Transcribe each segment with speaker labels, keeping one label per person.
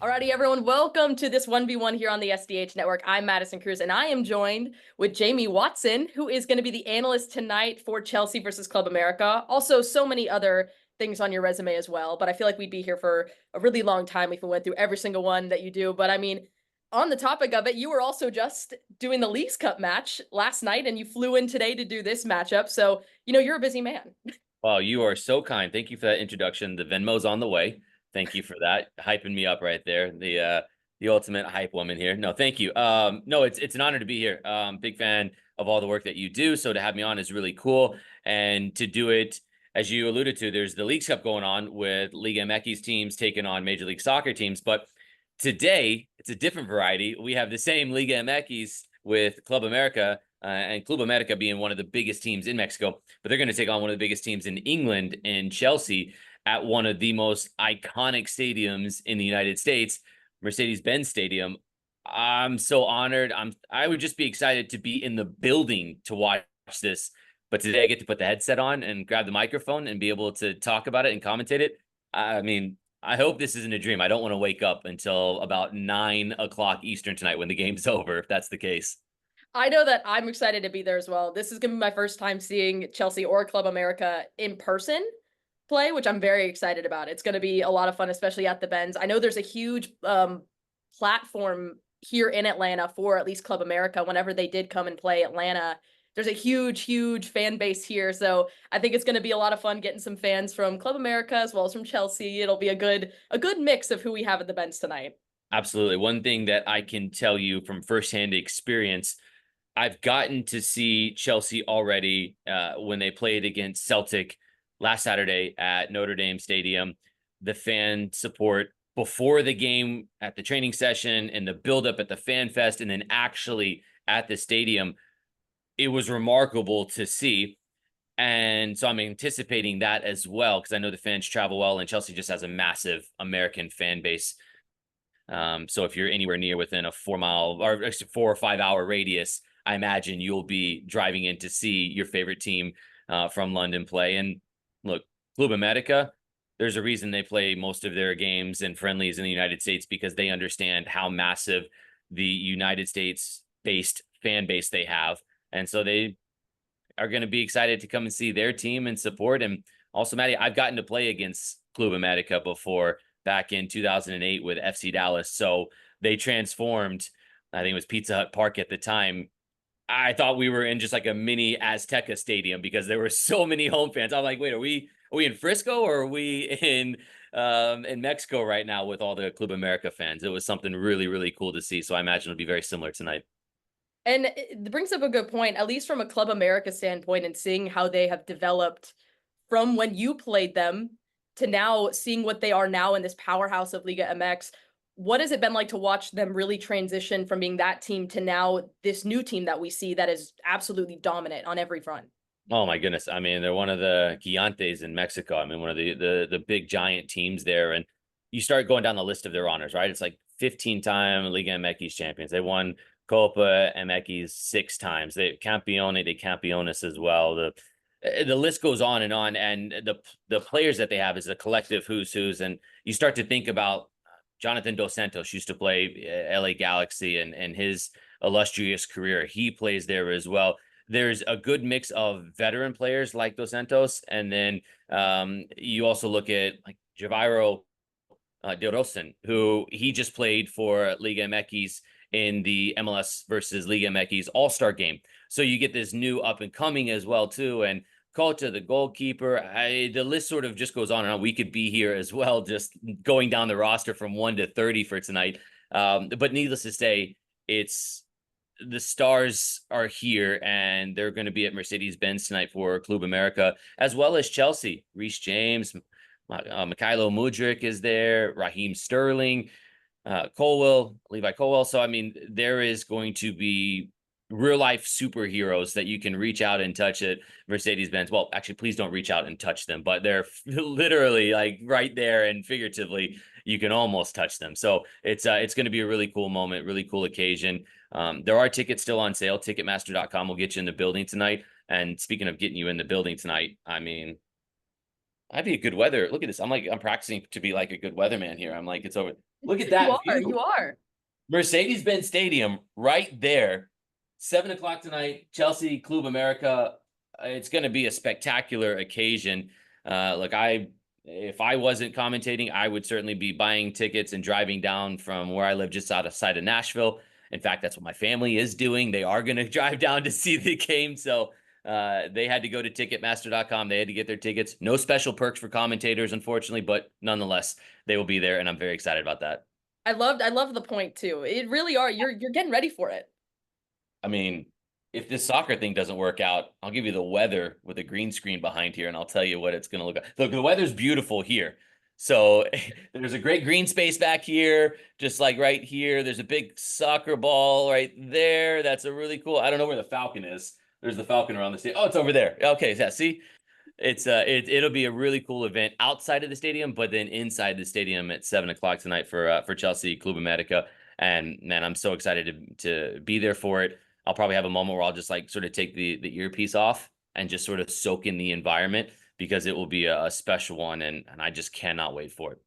Speaker 1: Alrighty, everyone, welcome to this 1v1 here on the SDH network. I'm Madison Crews, and I am joined with Jamie Watson, who is going to be the analyst tonight for Chelsea versus Club America. Also, so many other things on your resume as well, but I feel like we'd be here for a really long time if we went through every single one that you do. But I mean, on the topic of it, you were also just doing the Leagues Cup match last night, and you flew in today to do this matchup. So, you're a busy man.
Speaker 2: Well, you are so kind. Thank you for that introduction. The Venmo's on the way. Thank you for that. Hyping me up right there. The ultimate hype woman here. No, thank you. No, it's an honor to be here. Big fan of all the work that you do. So to have me on is really cool. And to do it, as you alluded to, there's the Leagues Cup going on with Liga MX teams taking on Major League Soccer teams. But today, it's a different variety. We have the same Liga MX with Club America, and Club America being one of the biggest teams in Mexico, but they're going to take on one of the biggest teams in England, in Chelsea, at one of the most iconic stadiums in the United States, Mercedes Benz Stadium. I'm so honored. I would just be excited to be in the building to watch this. But today I get to put the headset on and grab the microphone and be able to talk about it and commentate it. I mean, I hope this isn't a dream. I don't want to wake up until about 9 o'clock Eastern tonight when the game's over, if that's the case.
Speaker 1: I know that I'm excited to be there as well. This is going to be my first time seeing Chelsea or Club America in person play, which I'm very excited about. It's going to be a lot of fun, especially at the Benz. I know there's a huge platform here in Atlanta for at least Club America. Whenever they did come and play Atlanta, there's a huge fan base here. So I think it's going to be a lot of fun getting some fans from Club America as well as from Chelsea. It'll be a good mix of who we have at the Benz tonight.
Speaker 2: Absolutely. One thing that I can tell you from firsthand experience, I've gotten to see Chelsea already when they played against Celtic last Saturday at Notre Dame Stadium. The fan support before the game, at the training session, and the buildup at the Fan Fest, and then actually at the stadium, it was remarkable to see. And so I'm anticipating that as well, because I know the fans travel well, and Chelsea just has a massive American fan base. So if you're anywhere near within a 4 mile or 4 or 5 hour radius, I imagine you'll be driving in to see your favorite team from London play. And look, Club America, there's a reason they play most of their games and friendlies in the United States, because they understand how massive the United States based fan base they have. And so they are going to be excited to come and see their team and support. And also, Maddie, I've gotten to play against Club America before, back in 2008 with FC Dallas. So they transformed, I think it was Pizza Hut Park at the time. I thought we were in just like a mini Azteca stadium because there were so many home fans. I'm like, wait, are we in Frisco, or are we in Mexico right now with all the Club America fans? It was something really cool to see. So I imagine it'll be very similar tonight.
Speaker 1: And it brings up a good point, at least from a Club America standpoint, and seeing how they have developed from when you played them to now, seeing what they are now in this powerhouse of Liga MX. What has it been like to watch them really transition from being that team to now this new team that we see that is absolutely dominant on every front?
Speaker 2: Oh my goodness. I mean, they're one of the Gigantes in Mexico. I mean, one of the big giant teams there. And you start going down the list of their honors, right? It's like 15-time Liga MX champions. They won Copa MX 6 times. They Campeone de Campeones as well. The list goes on, and the players that they have is a collective who's who's. And you start to think about Jonathan Dos Santos used to play LA Galaxy and his illustrious career. He plays there as well. There's a good mix of veteran players like Dos Santos, and then you also look at like Javier De Rosen, who he just played for Liga MX in the MLS versus Liga MX All-Star game. So you get this new up and coming as well too, and Cota, the goalkeeper. The list sort of just goes on and on. We could be here as well, just going down the roster from 1 to 30 for tonight. But needless to say, it's the stars are here, and they're going to be at Mercedes Benz tonight for Club America, as well as Chelsea. Reece James, Mikhailo Mudryk is there, Raheem Sterling, Levi Colwell. So, I mean, there is going to be real life superheroes that you can reach out and touch at Mercedes Benz. Well, actually, please don't reach out and touch them, but they're literally like right there, and figuratively, you can almost touch them. So it's going to be a really cool moment, really cool occasion. There are tickets still on sale. Ticketmaster.com will get you in the building tonight. And speaking of getting you in the building tonight, I mean, I'd be a good weather. Look at this. I'm practicing to be like a good weatherman here. I'm like, it's over. Look at
Speaker 1: You
Speaker 2: that
Speaker 1: are,
Speaker 2: view.
Speaker 1: you are.
Speaker 2: Mercedes Benz Stadium right there. 7 o'clock tonight, Chelsea, Club America. It's going to be a spectacular occasion. Look, if I wasn't commentating, I would certainly be buying tickets and driving down from where I live just outside of Nashville. In fact, that's what my family is doing. They are going to drive down to see the game. So they had to go to ticketmaster.com. They had to get their tickets. No special perks for commentators, unfortunately, but nonetheless, they will be there. And I'm very excited about that.
Speaker 1: I love the point too. It really are. You're getting ready for it.
Speaker 2: I mean, if this soccer thing doesn't work out, I'll give you the weather with a green screen behind here, and I'll tell you what it's going to look like. Look, the weather's beautiful here. So there's a great green space back here, just like right here. There's a big soccer ball right there. That's a really cool. I don't know where the Falcon is. There's the Falcon around the stadium. Oh, it's over there. Okay, yeah, see? It'll be a really cool event outside of the stadium, but then inside the stadium at 7 o'clock tonight for Chelsea Club America. And man, I'm so excited to be there for it. I'll probably have a moment where I'll just like sort of take the earpiece off and just sort of soak in the environment because it will be a special one, and I just cannot wait for it.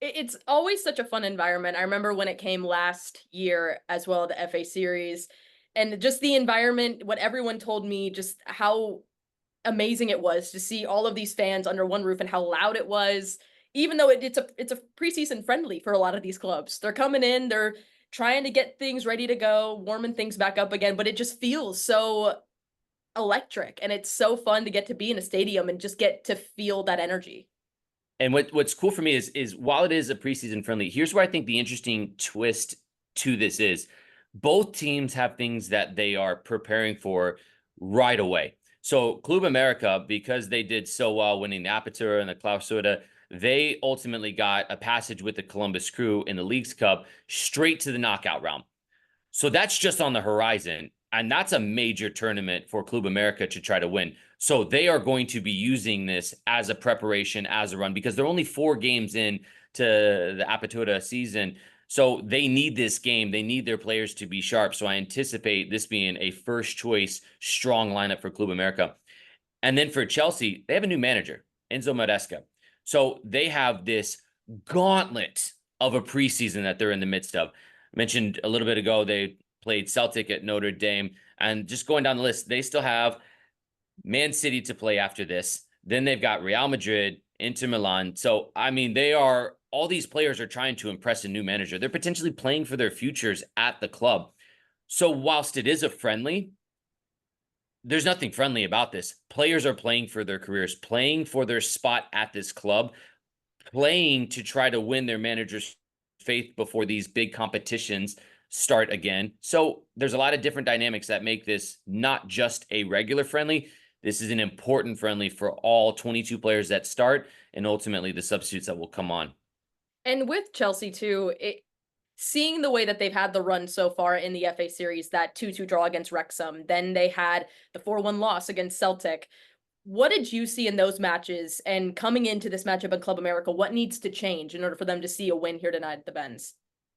Speaker 1: It's always such a fun environment. I remember when it came last year as well, the FA series, and just the environment, what everyone told me, just how amazing it was to see all of these fans under one roof and how loud it was. Even though it's a preseason friendly for a lot of these clubs. They're coming in, they're trying to get things ready to go, warming things back up again, but it just feels so electric and it's so fun to get to be in a stadium and just get to feel that energy.
Speaker 2: And what's cool for me is while it is a preseason friendly, here's where I think the interesting twist to this is both teams have things that they are preparing for right away. So Club America, because they did so well winning the Apertura and the Clausura, they ultimately got a passage with the Columbus Crew in the Leagues Cup straight to the knockout round. So that's just on the horizon. And that's a major tournament for Club America to try to win. So they are going to be using this as a preparation, as a run, because they're only 4 games in to the Apertura season. So they need this game. They need their players to be sharp. So I anticipate this being a first choice, strong lineup for Club America. And then for Chelsea, they have a new manager, Enzo Maresca. So they have this gauntlet of a preseason that they're in the midst of. I mentioned a little bit ago, they played Celtic at Notre Dame. And just going down the list, they still have Man City to play after this. Then they've got Real Madrid, Inter Milan. So, I mean, all these players are trying to impress a new manager. They're potentially playing for their futures at the club. So, whilst it is a friendly, there's nothing friendly about this. Players are playing for their careers, playing for their spot at this club, playing to try to win their manager's faith before these big competitions start again. So there's a lot of different dynamics that make this not just a regular friendly. This is an important friendly for all 22 players that start and ultimately the substitutes that will come on.
Speaker 1: And with Chelsea too, seeing the way that they've had the run so far in the FA series, that 2-2 draw against Wrexham, then they had the 4-1 loss against Celtic. What did you see in those matches? And coming into this matchup in Club America, what needs to change in order for them to see a win here tonight at the Benz?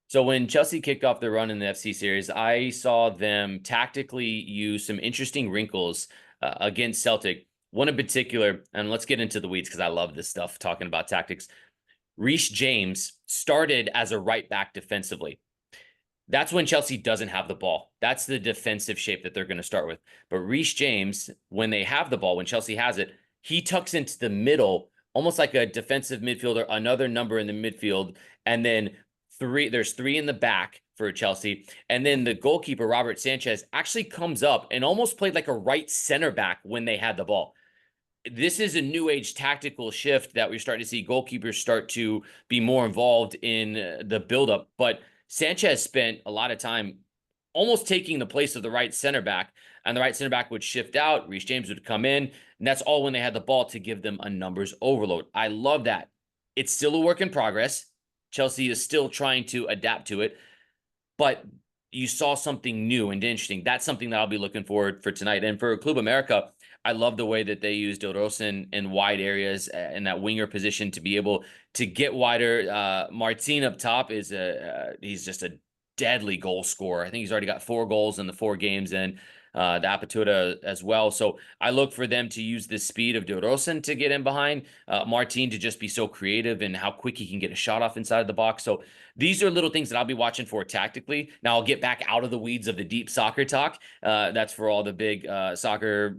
Speaker 2: So when Chelsea kicked off their run in the FC series, I saw them tactically use some interesting wrinkles against Celtic. One in particular, and let's get into the weeds because I love this stuff, talking about tactics. Reece James started as a right back defensively. That's when Chelsea doesn't have the ball. That's the defensive shape that they're going to start with. But Reece James, when they have the ball, when Chelsea has it, he tucks into the middle, almost like a defensive midfielder, another number in the midfield, and then there's 3 in the back for Chelsea. And then the goalkeeper, Robert Sanchez, actually comes up and almost played like a right center back when they had the ball. This is a new age tactical shift that we're starting to see goalkeepers start to be more involved in the buildup. But Sanchez spent a lot of time almost taking the place of the right center back, and the right center back would shift out. Reece James would come in, and that's all when they had the ball to give them a numbers overload. I love that. It's still a work in progress. Chelsea is still trying to adapt to it, but you saw something new and interesting. That's something that I'll be looking forward for tonight. And for Club America, I love the way that they use Del Rosa in wide areas in that winger position to be able to get wider. Martin up top is he's just a deadly goal scorer. I think he's already got 4 goals in the 4 games, and the Apertura as well. So I look for them to use the speed of De Rosen to get in behind, Martin to just be so creative and how quick he can get a shot off inside the box. So these are little things that I'll be watching for tactically. Now I'll get back out of the weeds of the deep soccer talk. That's for all the big soccer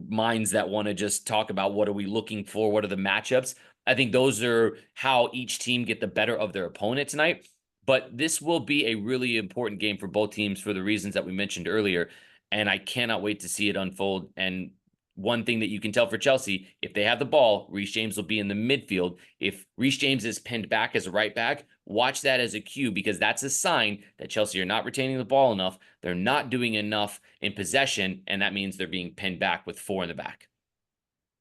Speaker 2: minds that want to just talk about what are we looking for, what are the matchups. I think those are how each team get the better of their opponent tonight. But this will be a really important game for both teams for the reasons that we mentioned earlier. And I cannot wait to see it unfold. And one thing that you can tell for Chelsea, if they have the ball, Reece James will be in the midfield. If Reece James is pinned back as a right back, watch that as a cue, because that's a sign that Chelsea are not retaining the ball enough. They're not doing enough in possession, and that means they're being pinned back with 4 in the back.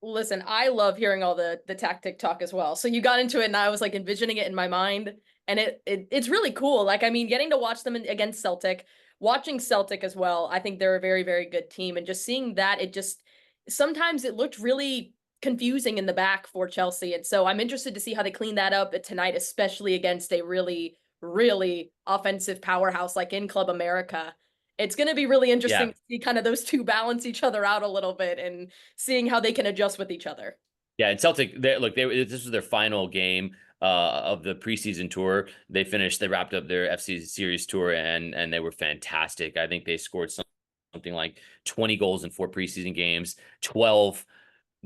Speaker 1: Listen, I love hearing all the tactic talk as well. So you got into it and I was like envisioning it in my mind, and it's really cool. Like, I mean, getting to watch them against Celtic, watching Celtic as well. I think they're a very, very good team, and just seeing that, it just sometimes it looked really confusing in the back for Chelsea. And so I'm interested to see how they clean that up tonight, especially against a really, really offensive powerhouse like in Club America. It's going to be really interesting
Speaker 2: Yeah.
Speaker 1: to see kind of those two balance each other out a little bit and seeing how they can adjust with each other.
Speaker 2: Yeah, and Celtic, this was their final game of the preseason tour. They wrapped up their FC Series tour, and they were fantastic. I think they scored something like 20 goals in 4 preseason games, 12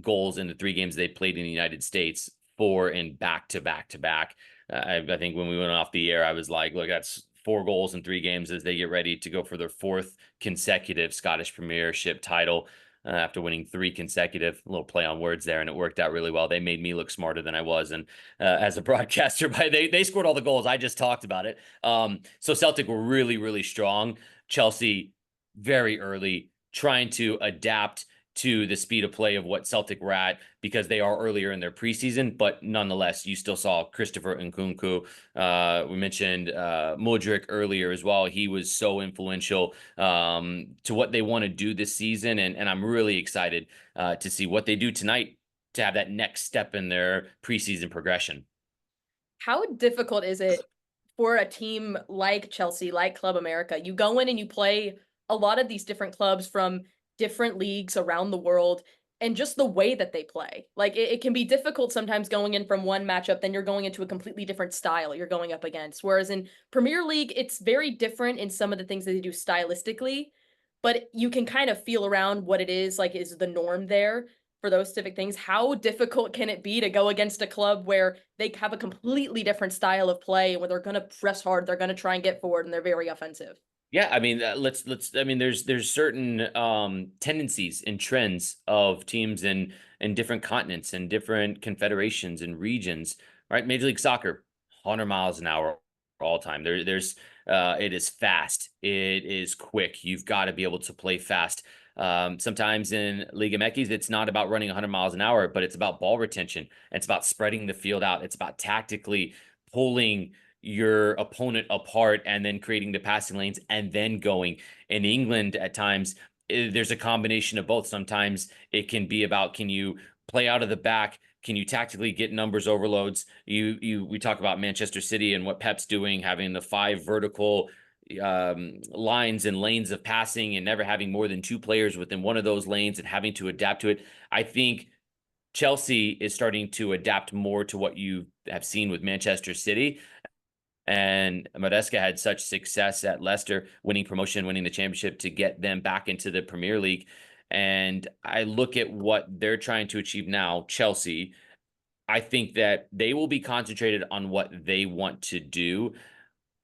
Speaker 2: goals in the 3 games they played in the United States, 4 in back to back to back. I think when we went off the air, I was like, look, that's 4 goals in 3 games as they get ready to go for their 4th consecutive Scottish Premiership title. After winning 3 consecutive, a little play on words there, and it worked out really well. They made me look smarter than I was, and as a broadcaster, they scored all the goals. I just talked about it. So Celtic were really, really strong. Chelsea very early, trying to adapt to the speed of play of what Celtic were at, because they are earlier in their preseason, but nonetheless, you still saw Christopher Nkunku. We mentioned Modric earlier as well. He was so influential to what they want to do this season, and I'm really excited to see what they do tonight to have that next step in their preseason progression.
Speaker 1: How difficult is it for a team like Chelsea, like Club America? You go in and you play a lot of these different clubs from different leagues around the world, and just the way that they play. Like, it can be difficult sometimes going in from one matchup, then you're going into a completely different style you're going up against. Whereas in Premier League, it's very different in some of the things that they do stylistically, but you can kind of feel around what it is, like, is the norm there for those specific things. How difficult can it be to go against a club where they have a completely different style of play, where they're going to press hard, they're going to try and get forward, and they're very offensive?
Speaker 2: Yeah, I mean, I mean, there's certain tendencies and trends of teams in different continents and different confederations and regions, right? Major League Soccer, 100 miles an hour all time. It is fast. It is quick. You've got to be able to play fast. Sometimes in Liga MX, it's not about running 100 miles an hour, but it's about ball retention. It's about spreading the field out. It's about tactically pulling your opponent apart and then creating the passing lanes and then going. In England, at times, there's a combination of both. Sometimes it can be about, can you play out of the back? Can you tactically get numbers overloads? We talk about Manchester City and what Pep's doing, having the 5 vertical lines and lanes of passing and never having more than 2 players within one of those lanes and having to adapt to it. I think Chelsea is starting to adapt more to what you have seen with Manchester City. And Maresca had such success at Leicester, winning promotion, winning the championship, to get them back into the Premier League. And I look at what they're trying to achieve now, Chelsea. I think that they will be concentrated on what they want to do,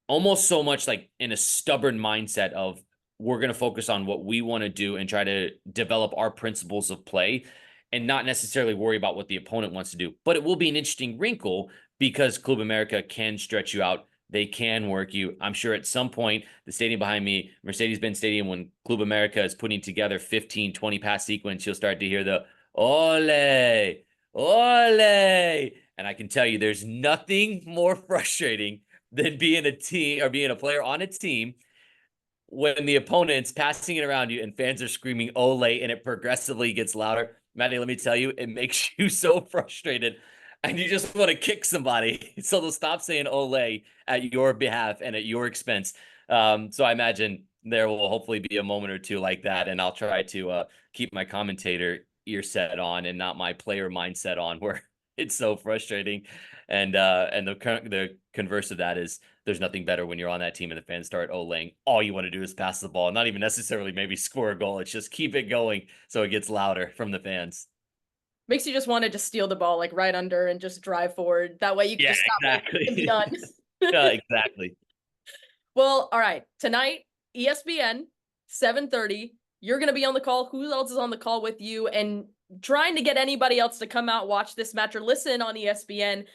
Speaker 2: almost so much like in a stubborn mindset of, we're going to focus on what we want to do and try to develop our principles of play, and not necessarily worry about what the opponent wants to do. But it will be an interesting wrinkle, because Club America can stretch you out. They can work you. I'm sure at some point, the stadium behind me, Mercedes Benz Stadium, when Club America is putting together 15, 20 pass sequence, you'll start to hear the ole, ole. And I can tell you, there's nothing more frustrating than being a team or being a player on a team when the opponent's passing it around you and fans are screaming ole, and it progressively gets louder. Maddie, let me tell you, it makes you so frustrated, and you just want to kick somebody so they'll stop saying ole at your behalf and at your expense. So I imagine there will hopefully be a moment or two like that, and I'll try to keep my commentator ear set on and not my player mindset on, where it's so frustrating. And the converse of that is there's nothing better when you're on that team and the fans start olaying. All you want to do is pass the ball, not even necessarily maybe score a goal. It's just keep it going so it gets louder from the fans.
Speaker 1: Makes you just want to just steal the ball like right under and just drive forward. That way you can
Speaker 2: Yeah,
Speaker 1: just stop it and be
Speaker 2: exactly.
Speaker 1: done.
Speaker 2: Yeah, exactly.
Speaker 1: Well, all right. Tonight, ESPN, 7:30. You're going to be on the call. Who else is on the call with you? And trying to get anybody else to come out, watch this match, or listen on ESPN.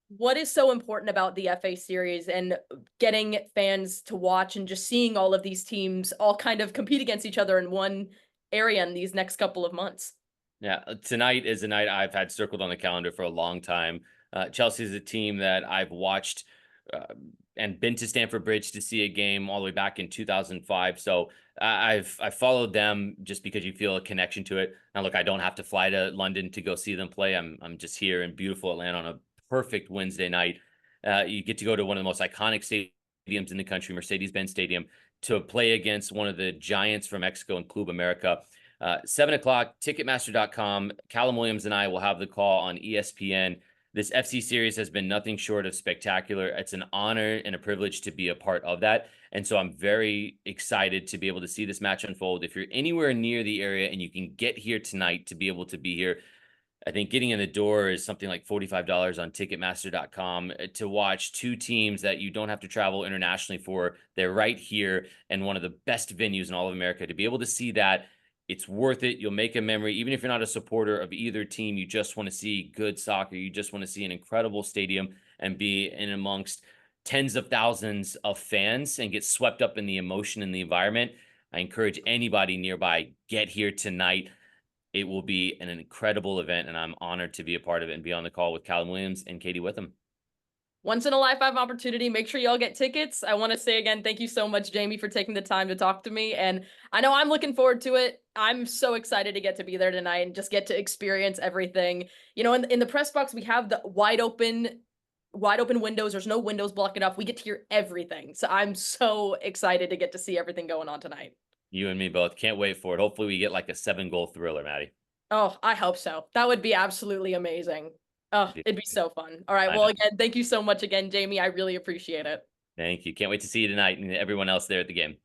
Speaker 1: What is so important about the FA series and getting fans to watch and just seeing all of these teams all kind of compete against each other in one area in these next couple of months?
Speaker 2: Yeah, tonight is a night I've had circled on the calendar for a long time. Chelsea is a team that I've watched uh, and been to Stamford Bridge to see a game all the way back in 2005. So I've followed them just because you feel a connection to it. Now, look, I don't have to fly to London to go see them play. I'm just here in beautiful Atlanta on a perfect Wednesday night. You get to go to one of the most iconic stadiums in the country, Mercedes Benz Stadium, to play against one of the giants from Mexico and Club America. 7 o'clock, Ticketmaster.com. Callum Williams and I will have the call on ESPN. This FC series has been nothing short of spectacular. It's an honor and a privilege to be a part of that. And so I'm very excited to be able to see this match unfold. If you're anywhere near the area and you can get here tonight to be able to be here, I think getting in the door is something like $45 on Ticketmaster.com to watch two teams that you don't have to travel internationally for. They're right here and one of the best venues in all of America. To be able to see that, it's worth it. You'll make a memory. Even if you're not a supporter of either team, you just want to see good soccer. You just want to see an incredible stadium and be in amongst tens of thousands of fans and get swept up in the emotion and the environment. I encourage anybody nearby, get here tonight. It will be an incredible event, and I'm honored to be a part of it and be on the call with Callum Williams and Katie Witham.
Speaker 1: Once in a lifetime opportunity. Make sure y'all get tickets. I want to say again, thank you so much, Jamie, for taking the time to talk to me. And I know I'm looking forward to it. I'm so excited to get to be there tonight and just get to experience everything. You know, in the press box, we have the wide open windows. There's no windows blocking up. We get to hear everything. So I'm so excited to get to see everything going on tonight.
Speaker 2: You and me both. Can't wait for it. Hopefully we get like a 7-goal thriller, Maddie.
Speaker 1: Oh, I hope so. That would be absolutely amazing. Oh, it'd be so fun. All right. Well, again, thank you so much again, Jamie. I really appreciate it.
Speaker 2: Thank you. Can't wait to see you tonight and everyone else there at the game.